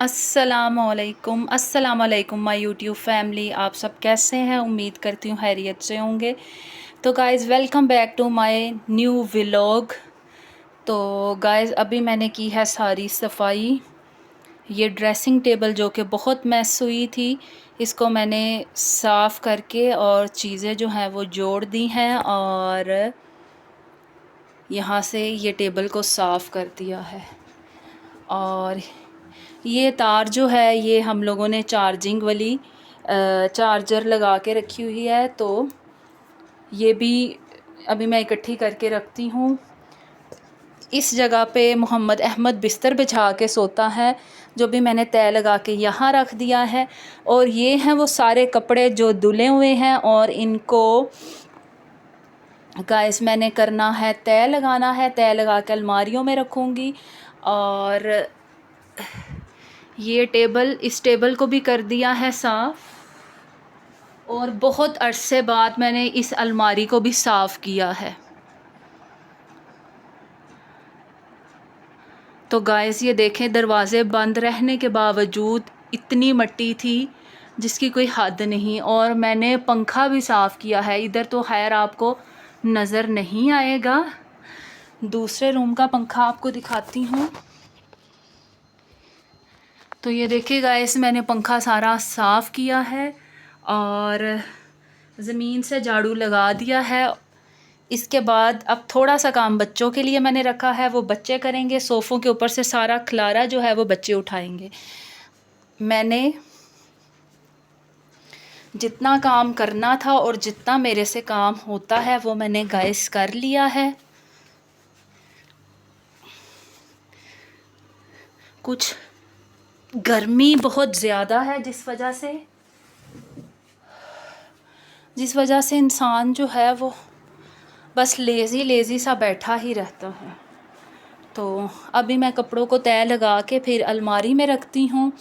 अस्सलाम वालेकुम my YouTube family. आप सब कैसे हैं? उम्मीद करती हूँ खैरियत से होंगे। तो guys welcome back to my new vlog. तो गाइज़ अभी मैंने की है सारी सफाई। ये ड्रेसिंग टेबल जो कि बहुत मैस हुई थी, इसको मैंने साफ़ करके और चीज़ें जो हैं वो जोड़ दी हैं और यहाँ से ये टेबल को साफ़ कर दिया है। और ये तार जो है ये हम लोगों ने चार्जिंग वाली चार्जर लगा के रखी हुई है, तो ये भी अभी मैं इकट्ठी करके रखती हूँ। इस जगह पे मोहम्मद अहमद बिस्तर बिछा के सोता है, जो भी मैंने तय लगा के यहाँ रख दिया है। और ये हैं वो सारे कपड़े जो धुले हुए हैं और इनको गाइस मैंने करना है तय लगाना है, तय लगा के अलमारियों में रखूँगी। और ये इस टेबल को भी कर दिया है साफ़। और बहुत अरसे बाद मैंने इस अलमारी को भी साफ़ किया है। तो गाइस ये देखें, दरवाज़े बंद रहने के बावजूद इतनी मिट्टी थी जिसकी कोई हद नहीं। और मैंने पंखा भी साफ़ किया है। इधर तो खैर आपको नज़र नहीं आएगा, दूसरे रूम का पंखा आपको दिखाती हूँ। तो ये देखिए गाइस, मैंने पंखा सारा साफ़ किया है और ज़मीन से झाड़ू लगा दिया है। इसके बाद अब थोड़ा सा काम बच्चों के लिए मैंने रखा है, वो बच्चे करेंगे। सोफ़ों के ऊपर से सारा खलारा जो है वो बच्चे उठाएंगे। मैंने जितना काम करना था और जितना मेरे से काम होता है वो मैंने गाइस कर लिया है। कुछ गर्मी बहुत ज़्यादा है जिस वजह से इंसान जो है वो बस लेज़ी सा बैठा ही रहता है। तो अभी मैं कपड़ों को तय लगा के फिर अलमारी में रखती हूँ।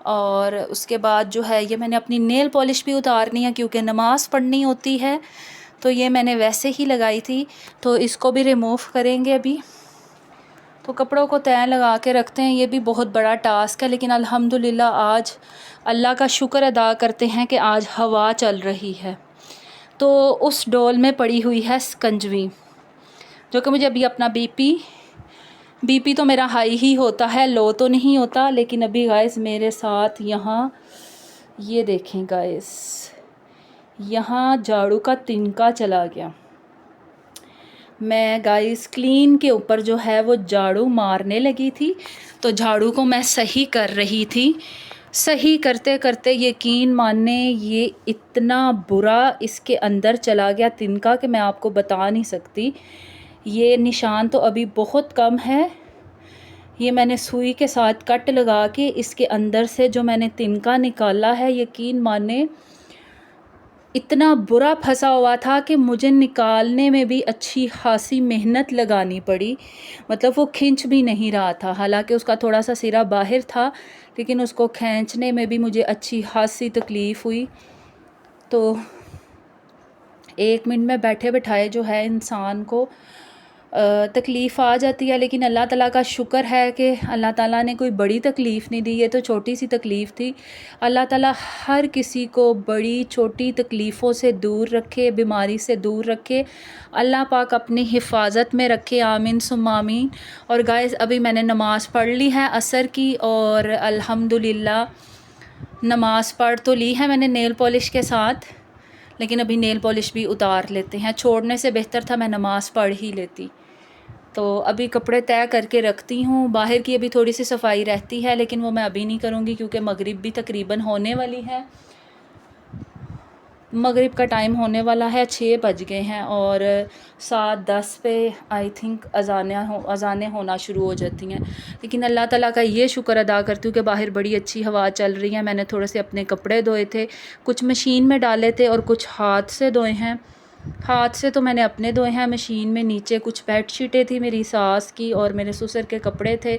और उसके बाद जो है ये मैंने अपनी नेल पॉलिश भी उतारनी है, क्योंकि नमाज़ पढ़नी होती है। तो ये मैंने वैसे ही लगाई थी, तो इसको भी रिमूव करेंगे अभी। तो कपड़ों को तय लगा के रखते हैं, ये भी बहुत बड़ा टास्क है। लेकिन अल्हम्दुलिल्लाह आज अल्लाह का शुक्र अदा करते हैं कि आज हवा चल रही है। तो उस डोल में पड़ी हुई है स्कंजवी, जो कि मुझे अभी अपना बीपी तो मेरा हाई ही होता है, लो तो नहीं होता। लेकिन अभी गाइस मेरे साथ यहाँ ये देखें गाइस, यहाँ झाड़ू का तिनका चला गया। मैं गाइस क्लीन के ऊपर जो है वो झाड़ू मारने लगी थी, तो झाड़ू को मैं सही कर रही थी। सही करते करते यकीन माने ये इतना बुरा इसके अंदर चला गया तिनका कि मैं आपको बता नहीं सकती। ये निशान तो अभी बहुत कम है। ये मैंने सुई के साथ कट लगा के इसके अंदर से जो मैंने तिनका निकाला है, यकीन माने इतना बुरा फंसा हुआ था कि मुझे निकालने में भी अच्छी खासी मेहनत लगानी पड़ी। मतलब वो खींच भी नहीं रहा था, हालांकि उसका थोड़ा सा सिरा बाहर था, लेकिन उसको खींचने में भी मुझे अच्छी खासी तकलीफ़ हुई। तो 1 मिनट में बैठे बिठाए जो है इंसान को तकलीफ़ आ जाती है। लेकिन अल्लाह ताला का शुक्र है कि अल्लाह ताला ने कोई बड़ी तकलीफ़ नहीं दी, ये तो छोटी सी तकलीफ़ थी। अल्लाह ताला हर किसी को बड़ी छोटी तकलीफ़ों से दूर रखे, बीमारी से दूर रखे। अल्लाह पाक अपनी हिफाजत में रखे, आमीन सुम्मा आमीन। और गाइस अभी मैंने नमाज़ पढ़ ली है असर की, और अल्हम्दुलिल्लाह नमाज़ पढ़ तो ली है मैंने नेल पॉलिश के साथ। लेकिन अभी नेल पॉलिश भी उतार लेते हैं, छोड़ने से बेहतर था मैं नमाज़ पढ़ ही लेती। तो अभी कपड़े तय करके रखती हूँ। बाहर की अभी थोड़ी सी सफाई रहती है, लेकिन वो मैं अभी नहीं करूँगी क्योंकि मगरिब भी तकरीबन होने वाली है। मगरिब का टाइम होने वाला है, 6 बज गए हैं और 7:10 पे आई थिंक अज़ानें होना शुरू हो जाती हैं। लेकिन अल्लाह ताला का ये शुक्र अदा करती हूँ कि बाहर बड़ी अच्छी हवा चल रही है। मैंने थोड़े से अपने कपड़े धोए थे, कुछ मशीन में डाले थे और कुछ हाथ से धोए हैं। हाथ से तो मैंने अपने धोए हैं, मशीन में नीचे कुछ बेडशीटें थी मेरी सास की और मेरे ससुर के कपड़े थे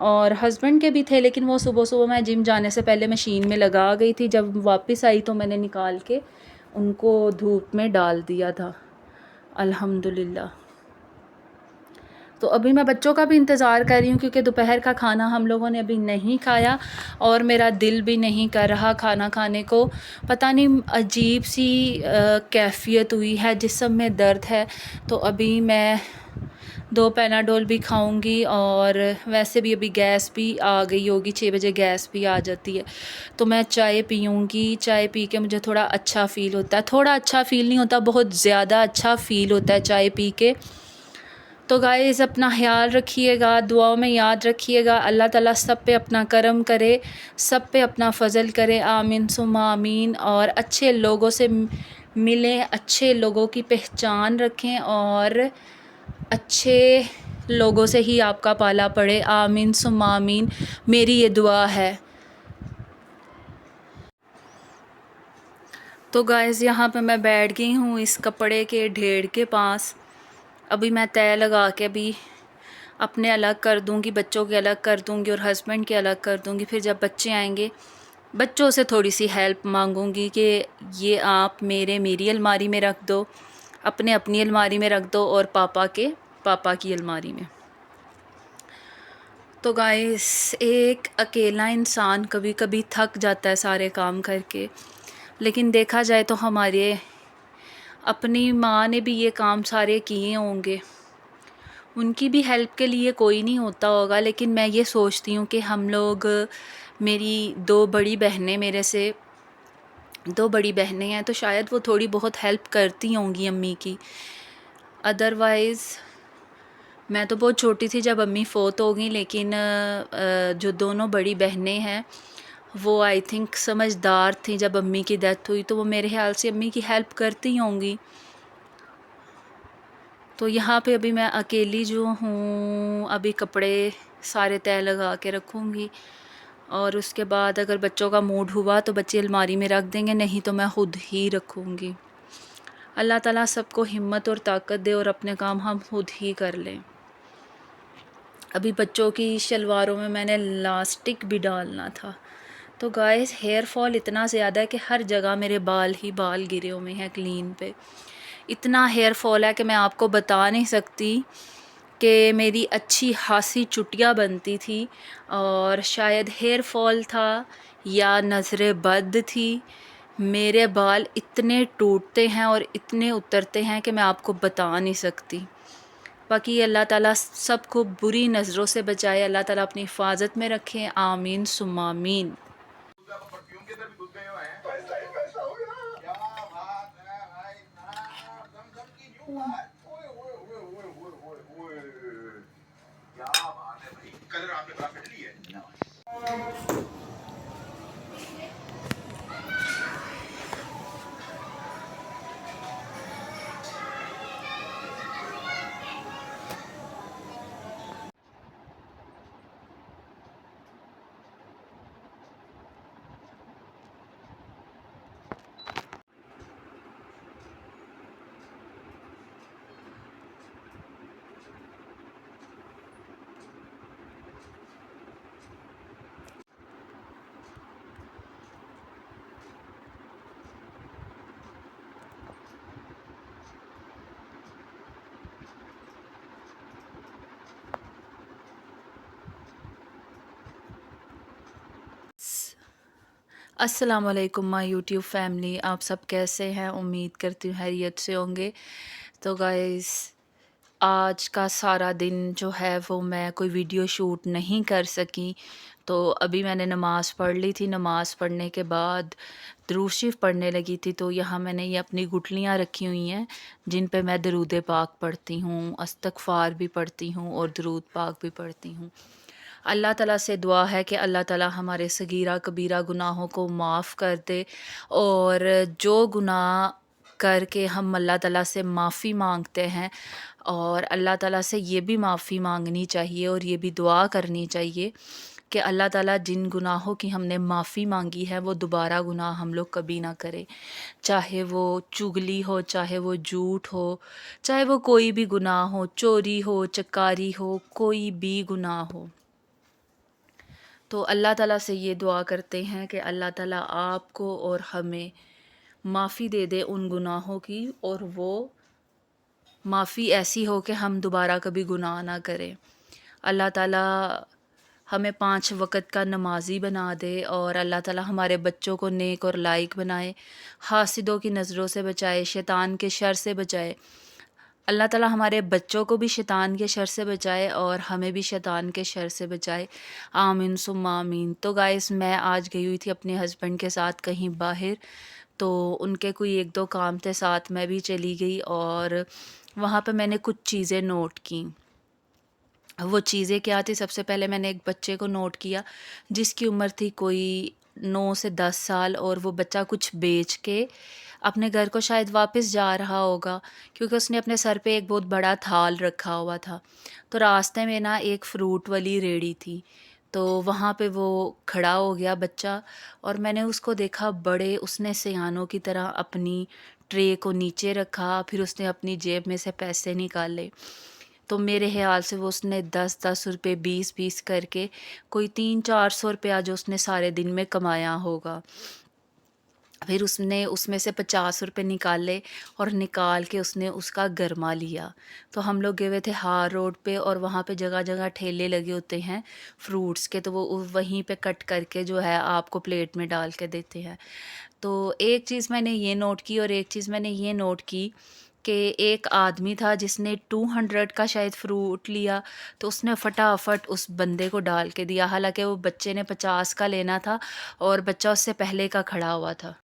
और हस्बैंड के भी थे। लेकिन वो सुबह सुबह मैं जिम जाने से पहले मशीन में लगा गई थी। जब वापस आई तो मैंने निकाल के उनको धूप में डाल दिया था, अल्हम्दुलिल्लाह। तो अभी मैं बच्चों का भी इंतज़ार कर रही हूँ क्योंकि दोपहर का खाना हम लोगों ने अभी नहीं खाया और मेरा दिल भी नहीं कर रहा खाना खाने को। पता नहीं अजीब सी कैफ़ियत हुई है, जिस्म में दर्द है। तो अभी मैं 2 पैनाडोल भी खाऊंगी और वैसे भी अभी गैस भी आ गई होगी, 6 बजे गैस भी आ जाती है। तो मैं चाय पीऊँगी, चाय पी के मुझे थोड़ा अच्छा फ़ील होता है। थोड़ा अच्छा फ़ील नहीं होता, बहुत ज़्यादा अच्छा फ़ील होता है चाय पी के। तो गाइस अपना ख्याल रखिएगा, दुआओं में याद रखिएगा। अल्लाह ताला सब पे अपना करम करे, सब पे अपना फ़ज़ल करे, आमीन सुम्मा आमीन। और अच्छे लोगों से मिलें, अच्छे लोगों की पहचान रखें और अच्छे लोगों से ही आपका पाला पड़े, आमीन सुम्मा आमीन। मेरी ये दुआ है। तो गाइस यहाँ पे मैं बैठ गई हूँ इस कपड़े के ढेर के पास। अभी मैं तय लगा के अभी अपने अलग कर दूँगी, बच्चों के अलग कर दूँगी और हस्बैंड के अलग कर दूँगी। फिर जब बच्चे आएंगे बच्चों से थोड़ी सी हेल्प मांगूँगी कि ये आप मेरी अलमारी में रख दो, अपने अपनी अलमारी में रख दो और पापा की अलमारी में। तो गाइस एक अकेला इंसान कभी कभी थक जाता है सारे काम करके, लेकिन देखा जाए तो हमारे अपनी माँ ने भी ये काम सारे किए होंगे, उनकी भी हेल्प के लिए कोई नहीं होता होगा। लेकिन मैं ये सोचती हूँ कि हम लोग, मेरी 2 बड़ी बहनें मेरे से 2 बड़ी बहनें हैं, तो शायद वो थोड़ी बहुत हेल्प करती होंगी अम्मी की। अदरवाइज़ मैं तो बहुत छोटी थी जब अम्मी फ़ौत हो गई, लेकिन जो दोनों बड़ी बहनें हैं वो आई थिंक समझदार थी जब अम्मी की डेथ हुई, तो वो मेरे ख्याल से अम्मी की हेल्प करती होंगी। तो यहाँ पे अभी मैं अकेली जो हूँ, अभी कपड़े सारे तय लगा के रखूँगी और उसके बाद अगर बच्चों का मूड हुआ तो बच्चे अलमारी में रख देंगे, नहीं तो मैं ख़ुद ही रखूँगी। अल्लाह ताला सबको हिम्मत और ताकत दे और अपने काम हम खुद ही कर लें। अभी बच्चों की शलवारों में मैंने लास्टिक भी डालना था। तो गाइस हेयर फॉल इतना ज़्यादा है कि हर जगह मेरे बाल ही बाल गिरे हुए हैं क्लीन पे। इतना हेयर फॉल है कि मैं आपको बता नहीं सकती कि मेरी अच्छी खासी चुटिया बनती थी और शायद हेयर फॉल था या नज़र बद थी। मेरे बाल इतने टूटते हैं और इतने उतरते हैं कि मैं आपको बता नहीं सकती। बाकी अल्लाह ताला सबको बुरी नज़रों से बचाए, अल्लाह ताला अपनी हिफाजत में रखे, आमीन सुम्मा आमीन। अस्सलाम वालेकुम माय यूट्यूब फैमिली, आप सब कैसे हैं? उम्मीद करती हूँ खैरियत से होंगे। तो गाइस आज का सारा दिन जो है वो मैं कोई वीडियो शूट नहीं कर सकी। तो अभी मैंने नमाज़ पढ़ ली थी, नमाज़ पढ़ने के बाद दुरूद शरीफ पढ़ने लगी थी। तो यहाँ मैंने ये अपनी गुठलियाँ रखी हुई हैं जिन पे मैं दरूद पाक पढ़ती हूँ, इस्तग़फ़ार भी पढ़ती हूँ और दरूद पाक भी पढ़ती हूँ। अल्लाह ताला से दुआ है कि अल्लाह ताला हमारे सगीरा कबीरा गुनाहों को माफ़ कर दे और जो गुनाह करके हम अल्लाह ताला से माफ़ी मांगते हैं और अल्लाह ताला से ये भी माफ़ी मांगनी चाहिए और ये भी दुआ करनी चाहिए कि अल्लाह ताला जिन गुनाहों की हमने माफ़ी मांगी है वो दोबारा गुनाह हम लोग कभी ना करें। चाहे वो चुगली हो, चाहे वो झूठ हो, चाहे वो कोई भी गुनाह हो, चोरी हो, चकारी हो, कोई भी गुनाह हो। तो अल्लाह ताला से ये दुआ करते हैं कि अल्लाह ताला आपको और हमें माफ़ी दे दे उन गुनाहों की और वो माफ़ी ऐसी हो कि हम दोबारा कभी गुनाह ना करें। अल्लाह ताला हमें 5 वक़्त का नमाज़ी बना दे और अल्लाह ताला हमारे बच्चों को नेक और लायक बनाए, हासिदों की नज़रों से बचाए, शैतान के शर से बचाए। अल्लाह ताला हमारे बच्चों को भी शैतान के शर से बचाए और हमें भी शैतान के शर से बचाए। आमीन सुम्मा आमीन। तो गाइस, मैं आज गई हुई थी अपने हस्बैंड के साथ कहीं बाहर, तो उनके कोई 1-2 काम थे, साथ मैं भी चली गई और वहाँ पे मैंने कुछ चीज़ें नोट की। वो चीज़ें क्या थी, सबसे पहले मैंने एक बच्चे को नोट किया जिसकी उम्र थी कोई 9 से 10 साल, और वो बच्चा कुछ बेच के अपने घर को शायद वापस जा रहा होगा, क्योंकि उसने अपने सर पे एक बहुत बड़ा थाल रखा हुआ था। तो रास्ते में ना एक फ्रूट वाली रेहड़ी थी, तो वहाँ पे वो खड़ा हो गया बच्चा, और मैंने उसको देखा, बड़े उसने सयानों की तरह अपनी ट्रे को नीचे रखा, फिर उसने अपनी जेब में से पैसे निकाले। तो मेरे ख़्याल से वो उसने 10-10 रुपए 20-20 करके कोई 300-400 रुपया जो उसने सारे दिन में कमाया होगा। फिर उसने उसमें से 50 रुपए निकाले और निकाल के उसने उसका गरमा लिया। तो हम लोग गए हुए थे हार रोड पे, और वहाँ पे जगह-जगह ठेले लगे होते हैं फ्रूट्स के, तो वो वहीं पे कट करके जो है आपको प्लेट में डाल के देते हैं। तो एक चीज़ मैंने ये नोट की, और एक चीज़ मैंने ये नोट की कि एक आदमी था जिसने 200 का शायद फ्रूट लिया, तो उसने फटाफट उस बंदे को डाल के दिया, हालाँकि वो बच्चे ने 50 का लेना था और बच्चा उससे पहले का खड़ा हुआ था।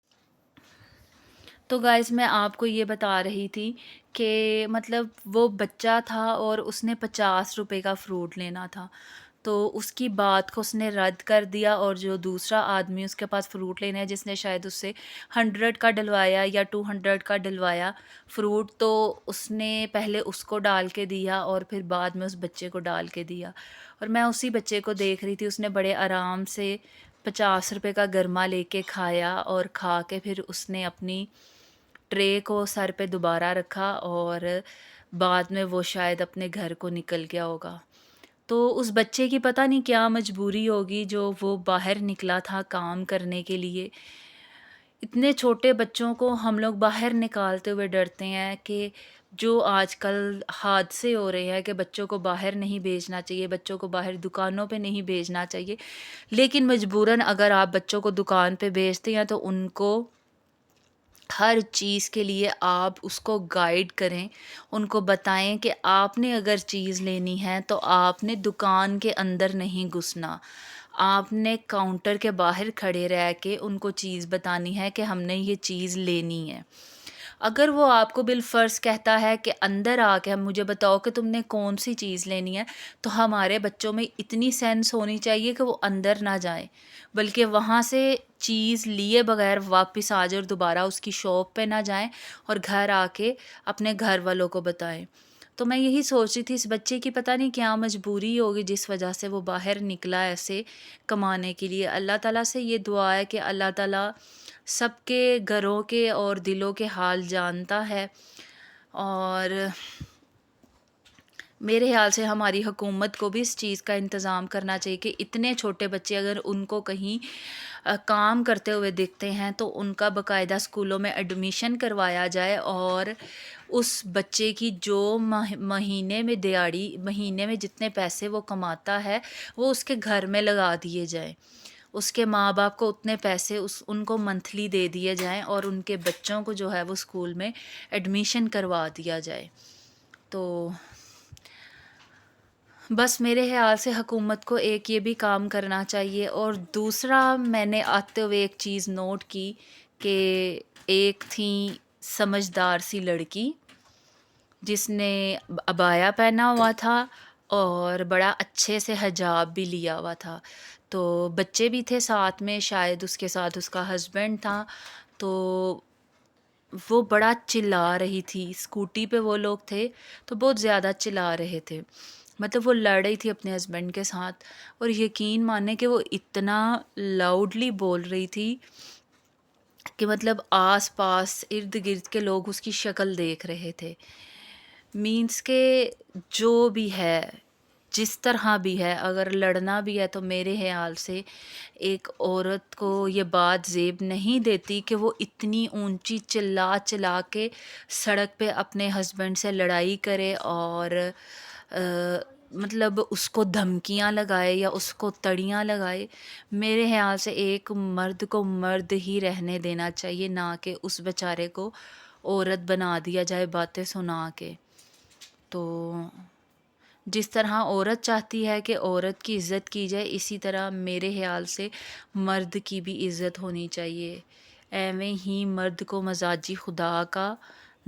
तो गाइस, मैं आपको ये बता रही थी कि मतलब वो बच्चा था और उसने 50 रुपए का फ्रूट लेना था, तो उसकी बात को उसने रद्द कर दिया, और जो दूसरा आदमी उसके पास फ्रूट लेने है, जिसने शायद उससे 100 का डलवाया या 200 का डलवाया फ्रूट, तो उसने पहले उसको डाल के दिया और फिर बाद में उस बच्चे को डाल के दिया। और मैं उसी बच्चे को देख रही थी, उसने बड़े आराम से 50 रुपए का गरमा लेके खाया, और खा के फिर उसने अपनी ट्रे को सर पे दोबारा रखा, और बाद में वो शायद अपने घर को निकल गया होगा। तो उस बच्चे की पता नहीं क्या मजबूरी होगी जो वो बाहर निकला था काम करने के लिए। इतने छोटे बच्चों को हम लोग बाहर निकालते हुए डरते हैं कि जो आजकल हादसे हो रहे हैं कि बच्चों को बाहर नहीं भेजना चाहिए, बच्चों को बाहर दुकानों पे नहीं भेजना चाहिए। लेकिन मजबूरन अगर आप बच्चों को दुकान पे भेजते हैं, तो उनको हर चीज़ के लिए आप उसको गाइड करें, उनको बताएं कि आपने अगर चीज़ लेनी है तो आपने दुकान के अंदर नहीं घुसना, आपने काउंटर के बाहर खड़े रह के उनको चीज़ बतानी है कि हमने ये चीज़ लेनी है। अगर वो आपको बिलफ़र्ज़ कहता है कि अंदर आके हम मुझे बताओ कि तुमने कौन-सी चीज़ लेनी है, तो हमारे बच्चों में इतनी सेंस होनी चाहिए कि वो अंदर ना जाएँ, बल्कि वहाँ से चीज़ लिए बगैर वापस आ जाएँ और दोबारा उसकी शॉप पे ना जाएँ, और घर आके अपने घर वालों को बताएँ। तो मैं यही सोच रही थी, इस बच्चे की पता नहीं क्या मजबूरी होगी जिस वजह से वो बाहर निकला ऐसे कमाने के लिए। अल्लाह ताला से ये दुआ है कि अल्लाह ताला सबके घरों के और दिलों के हाल जानता है, और मेरे ख़्याल से हमारी हुकूमत को भी इस चीज़ का इंतज़ाम करना चाहिए कि इतने छोटे बच्चे अगर उनको कहीं काम करते हुए दिखते हैं, तो उनका बाकायदा स्कूलों में एडमिशन करवाया जाए, और उस बच्चे की जो महीने में दिहाड़ी, महीने में जितने पैसे वो कमाता है, वो उसके घर में लगा दिए जाएँ। उसके माँ-बाप को उतने पैसे उस उनको मंथली दे दिए जाएँ, और उनके बच्चों को जो है वो स्कूल में एडमिशन करवा दिया जाए। तो बस मेरे ख़्याल से हुकूमत को एक ये भी काम करना चाहिए, और दूसरा मैंने आते हुए एक चीज़ नोट की कि एक थी समझदार सी लड़की जिसने अबाया पहना हुआ था और बड़ा अच्छे से हिजाब भी लिया हुआ था। तो बच्चे भी थे साथ में, शायद उसके साथ उसका हस्बैंड था। तो वो बड़ा चिल्ला रही थी, स्कूटी पे वो लोग थे, तो बहुत ज़्यादा चिल्ला रहे थे। मतलब वो लड़ रही थी अपने हस्बैंड के साथ, और यकीन माने कि वो इतना लाउडली बोल रही थी कि मतलब आस-पास इर्द-गिर्द के लोग उसकी शक्ल देख रहे थे। मीन्स के जो भी है, जिस तरह भी है, अगर लड़ना भी है तो मेरे ख़्याल से एक औरत को ये बात ज़ेब नहीं देती कि वो इतनी ऊंची चिल्ला चिल्ला के सड़क पे अपने हस्बैंड से लड़ाई करे और मतलब उसको धमकियां लगाए या उसको तड़ियां लगाए। मेरे ख़्याल से एक मर्द को मर्द ही रहने देना चाहिए, ना कि उस बेचारे को औरत बना दिया जाए बातें सुना के। तो जिस तरह औरत चाहती है कि औरत की इज़्ज़त की जाए, इसी तरह मेरे ख़्याल से मर्द की भी इज़्ज़त होनी चाहिए। एवें ही मर्द को मजाजी खुदा का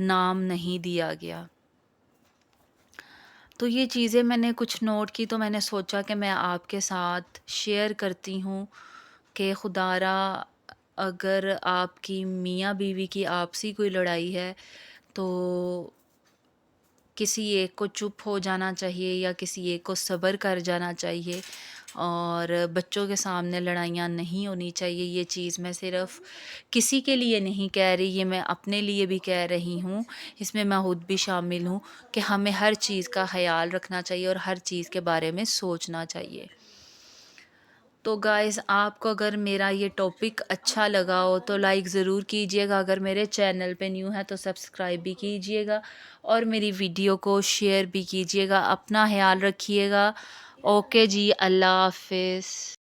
नाम नहीं दिया गया। तो ये चीज़ें मैंने कुछ नोट की, तो मैंने सोचा कि मैं आपके साथ शेयर करती हूँ कि खुदारा अगर आपकी मियाँ बीवी की आपसी कोई लड़ाई है तो किसी एक को चुप हो जाना चाहिए या किसी एक को सब्र कर जाना चाहिए, और बच्चों के सामने लड़ाइयाँ नहीं होनी चाहिए। ये चीज़ मैं सिर्फ़ किसी के लिए नहीं कह रही, ये मैं अपने लिए भी कह रही हूँ, इसमें मैं खुद भी शामिल हूँ कि हमें हर चीज़ का ख़याल रखना चाहिए और हर चीज़ के बारे में सोचना चाहिए। तो गाइस, आपको अगर मेरा ये टॉपिक अच्छा लगा हो तो लाइक ज़रूर कीजिएगा, अगर मेरे चैनल पे न्यू है तो सब्सक्राइब भी कीजिएगा और मेरी वीडियो को शेयर भी कीजिएगा। अपना ख्याल रखिएगा। ओके जी, अल्लाह हाफ़िज़।